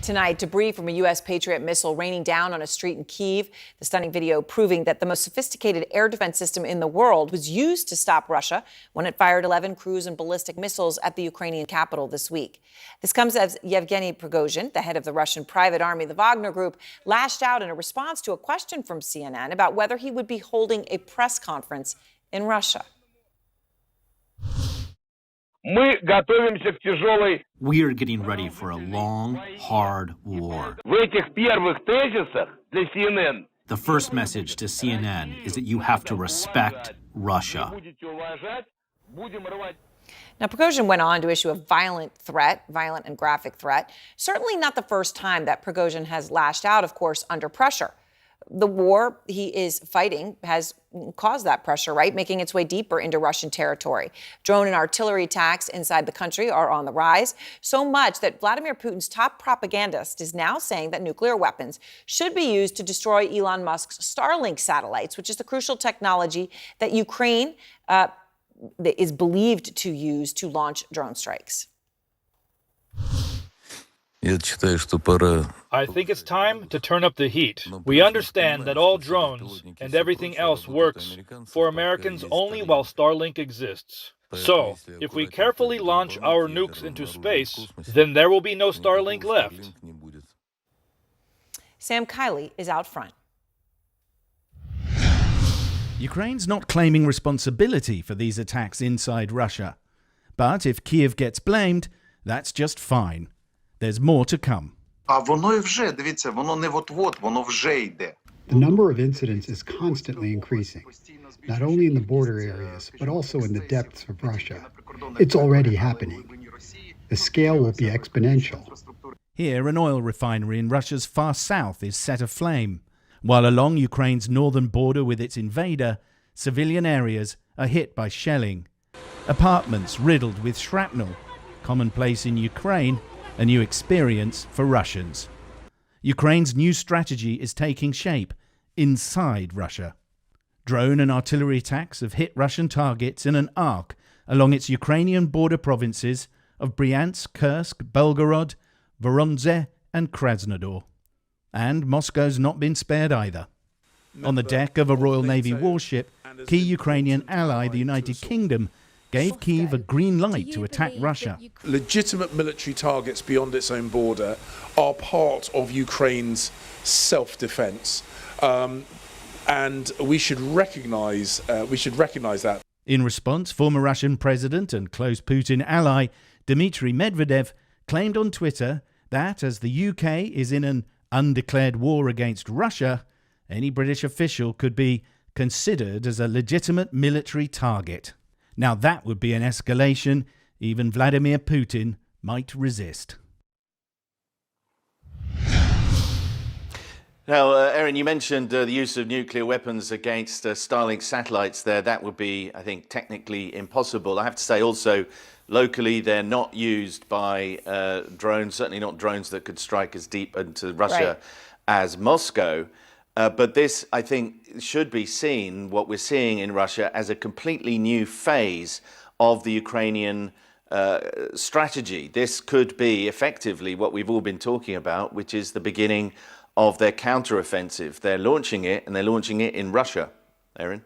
Tonight, debris from a U.S. Patriot missile raining down on a street in Kyiv. The stunning video proving that the most sophisticated air defense system in the world was used to stop Russia when it fired 11 cruise and ballistic missiles at the Ukrainian capital this week. This comes as Yevgeny Prigozhin, the head of the Russian private army, the Wagner group, lashed out in a response to a question from CNN about whether he would be holding a press conference in Russia. We are getting ready for a long, hard war. The first message to CNN is that you have to respect Russia. Now, Prigozhin went on to issue a violent and graphic threat. Certainly not the first time that Prigozhin has lashed out, of course, under pressure. The war he is fighting has caused that pressure, right? Making its way deeper into Russian territory. Drone and artillery attacks inside the country are on the rise, so much that Vladimir Putin's top propagandist is now saying that nuclear weapons should be used to destroy Elon Musk's Starlink satellites, which is the crucial technology that Ukraine is believed to use to launch drone strikes. I think it's time to turn up the heat. We understand that all drones and everything else works for Americans only while Starlink exists. So, if we carefully launch our nukes into space, then there will be no Starlink left. Sam Kiley is out front. Ukraine's not claiming responsibility for these attacks inside Russia. But if Kyiv gets blamed, that's just fine. There's more to come. The number of incidents is constantly increasing, not only in the border areas, but also in the depths of Russia. It's already happening. The scale will be exponential. Here, an oil refinery in Russia's far south is set aflame, while along Ukraine's northern border with its invader, civilian areas are hit by shelling. Apartments riddled with shrapnel, commonplace in Ukraine, a new experience for Russians. Ukraine's new strategy is taking shape inside Russia. Drone and artillery attacks have hit Russian targets in an arc along its Ukrainian border provinces of Bryansk, Kursk, Belgorod, Voronezh and Krasnodar. And Moscow's not been spared either. On the deck of a Royal Navy warship, key Ukrainian ally, the United Kingdom, gave Kyiv a green light to attack Russia. Legitimate military targets beyond its own border are part of Ukraine's self-defense, and we should recognize that. In response, former Russian president and close Putin ally Dmitry Medvedev claimed on Twitter that as the UK is in an undeclared war against Russia, any British official could be considered as a legitimate military target. Now that would be an escalation even Vladimir Putin might resist. Now, Erin, you mentioned the use of nuclear weapons against Starlink satellites there. That would be, I think, technically impossible. I have to say also, locally, they're not used by drones, certainly not drones that could strike as deep into Russia as Moscow. But this, I think, should be seen, what we're seeing in Russia, as a completely new phase of the Ukrainian strategy. This could be effectively what we've all been talking about, which is the beginning of their counteroffensive. They're launching it, and they're launching it in Russia. Erin?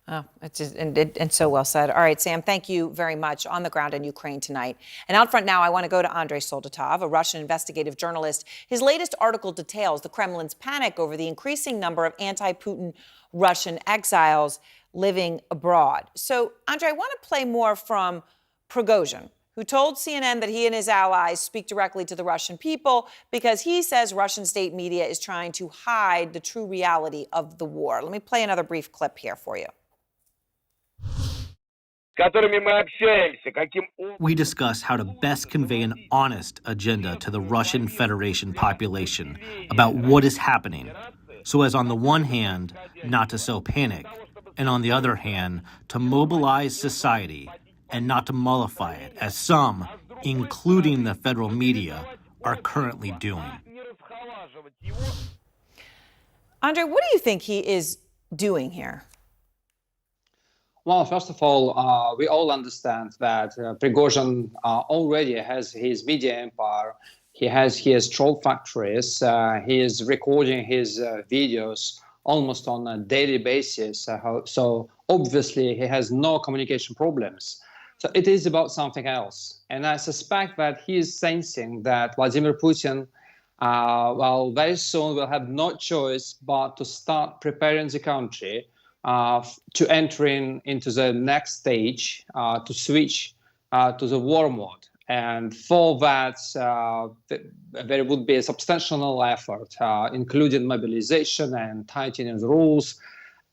Oh, it's just, and so well said. All right, Sam, thank you very much. On the ground in Ukraine tonight. And out front now, I want to go to Andrei Soldatov, a Russian investigative journalist. His latest article details the Kremlin's panic over the increasing number of anti-Putin Russian exiles living abroad. So, Andrei, I want to play more from Prigozhin, who told CNN that he and his allies speak directly to the Russian people because he says Russian state media is trying to hide the true reality of the war. Let me play another brief clip here for you. We discuss how to best convey an honest agenda to the Russian Federation population about what is happening, so as on the one hand, not to sow panic, and on the other hand, to mobilize society and not to mollify it, as some, including the federal media, are currently doing. Andrei, what do you think he is doing here? Well, first of all, we all understand that Prigozhin already has his media empire He has troll factories. He is recording his videos almost on a daily basis. So obviously he has no communication problems. So it is about something else. And I suspect that he is sensing that Vladimir Putin, well, very soon will have no choice but to start preparing the country to enter into the next stage, to switch to the war mode. And for that, there would be a substantial effort, including mobilization and tightening the rules.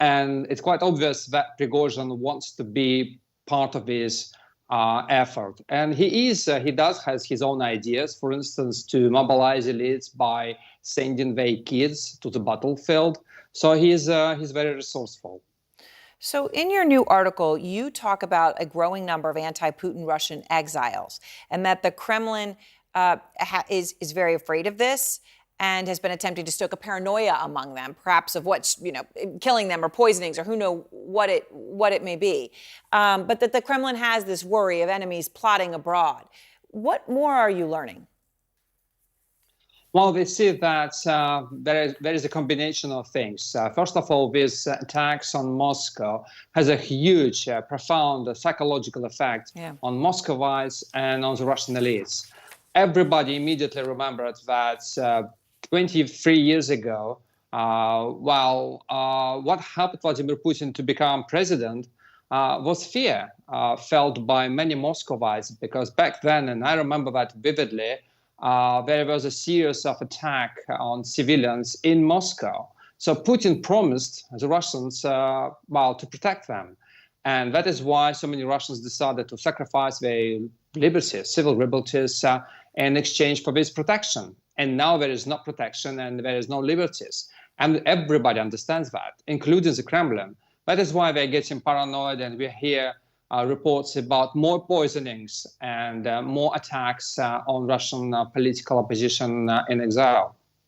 And it's quite obvious that Prigozhin wants to be part of this effort. And he does has his own ideas, for instance, to mobilize elites by sending their kids to the battlefield. So he's very resourceful. So in your new article, you talk about a growing number of anti-Putin Russian exiles, and that the Kremlin is very afraid of this and has been attempting to stoke a paranoia among them, perhaps of what's, killing them or poisonings or who know what it may be. But that the Kremlin has this worry of enemies plotting abroad. What more are you learning? Well, we see that there is a combination of things. First of all, these attacks on Moscow has a huge, profound psychological effect on Muscovites and on the Russian elites. Everybody immediately remembered that 23 years ago, what helped Vladimir Putin to become president was fear felt by many Muscovites, because back then, and I remember that vividly, there was a series of attacks on civilians in Moscow. So Putin promised the Russians, to protect them. And that is why so many Russians decided to sacrifice their liberties, civil liberties, in exchange for this protection. And now there is no protection and there is no liberties. And everybody understands that, including the Kremlin. That is why they're getting paranoid, and we hear reports about more poisonings and more attacks on Russian political opposition in exile.